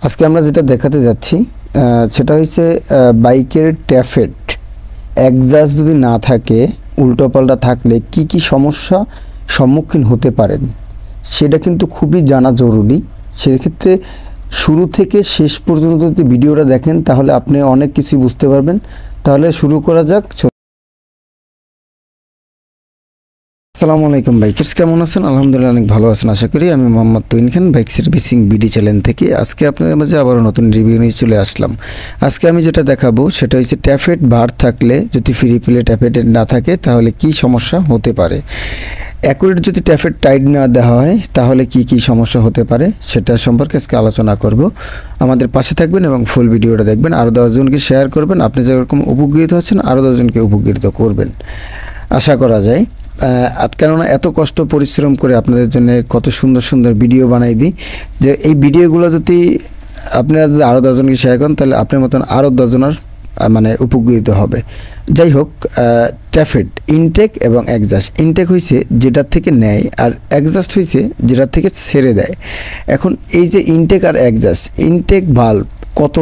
আজকে আমরা যেটা দেখাতে যাচ্ছি সেটা হচ্ছে বাইকের ট্যাফেট এক্সজস্ট যদি না থাকে, উল্টোপাল্টা থাকলে কি কি সমস্যা সম্মুখীন হতে পারেন সেটা কিন্তু খুবই জানা জরুরি। সেক্ষেত্রে শুরু থেকে শেষ পর্যন্ত যদি ভিডিওটা দেখেন তাহলে আপনি অনেক কিছু বুঝতে পারবেন। তাহলে শুরু করা যাক। আসসালামু আলাইকুম বাইকার্স, কেমন আছেন? আলহামদুলিল্লাহ অনেক ভালো আছেন আশা করি। আমি মোহাম্মদ তুহিন খান, বাইক সার্ভিসিং বিডি চ্যানেল থেকে আজকে আপনাদের মাঝে আবারও নতুন রিভিউ নিয়ে চলে আসলাম। আজকে আমি যেটা দেখাবো সেটা হচ্ছে ট্যাফেট বার থাকলে, যদি ফ্রি প্লে ট্যাফেট না থাকে তাহলে কি সমস্যা হতে পারে। অ্যাকুরেট যদি ট্যাফেট টাইট না দেওয়া হয় তাহলে কি কি সমস্যা হতে পারে সেটা সম্পর্কে আজকে আলোচনা করব। আমাদের পাশে থাকবেন এবং ফুল ভিডিওটা দেখবেন, আরও 10 জনকে শেয়ার করবেন। আপনি যেরকম উপকৃত হচ্ছেন আরও 10 জনকে উপকৃত করবেন আশা করা যায়। কেননা এত কষ্ট পরিশ্রম করে আপনাদের জন্য কত সুন্দর সুন্দর ভিডিও বানাই দিই, যে এই ভিডিওগুলো যদি আপনারা যদি আরও 10 জনকে শেয়ার করেন তাহলে আপনার মতন আরও 10 জনের মানে উপকৃত হবে। যাই হোক, ট্যাফেট ইনটেক এবং এক্সজস্ট। ইনটেক হয়েছে যেটার থেকে নেয় আর এক্সজস্ট হয়েছে যেটার থেকে ছেড়ে দেয়। এখন এই যে ইনটেক আর এক্সজস্ট, ইনটেক ভালভ কত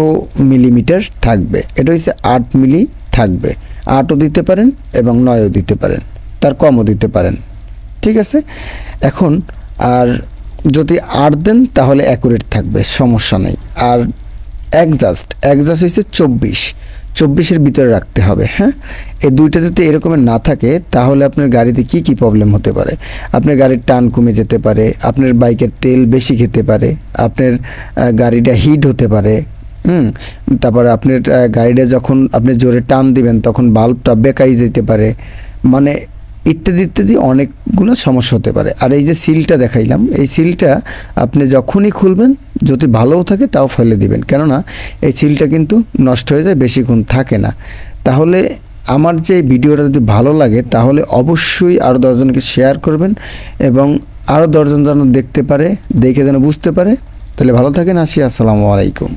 মিলিমিটার থাকবে? এটা হচ্ছে 8 মিলি থাকবে। 8ও দিতে পারেন এবং 9ও দিতে পারেন, তার কমও দিতে পারেন, ঠিক আছে। এখন আর যদি 8 দেন তাহলে অ্যাকুরেট থাকবে, সমস্যা নেই। আর এক্সজস্ট হচ্ছে 24-এর ভিতরে রাখতে হবে। হ্যাঁ, এই দুইটা যদি এরকমের না থাকে তাহলে আপনার গাড়িতে কি কি প্রবলেম হতে পারে। আপনার গাড়ির টান কমে যেতে পারে, আপনার বাইকের তেল বেশি খেতে পারে, আপনার গাড়িটা হিট হতে পারে। তারপরে আপনার গাড়িটা যখন আপনি জোরে টান দিবেন তখন বাল্বটা বেঁকাই যেতে পারে, মানে ইত্যাদি ইত্যাদি অনেকগুলো সমস্যা হতে পারে। আর এই যে সিলটা দেখাইলাম, এই সিলটা আপনি যখনই খুলবেন যদি ভালোও থাকে তাও ফেলে দিবেন, কেননা এই সিলটা কিন্তু নষ্ট হয়ে যায়, বেশিক্ষণ থাকে না। তাহলে আমার যে ভিডিওটা যদি ভালো লাগে তাহলে অবশ্যই আরও 10 জনকে শেয়ার করবেন এবং আরও 10 জন যেন দেখতে পারে, দেখে যেন বুঝতে পারে। তাহলে ভালো থাকেন, আসি, আসসালামু আলাইকুম।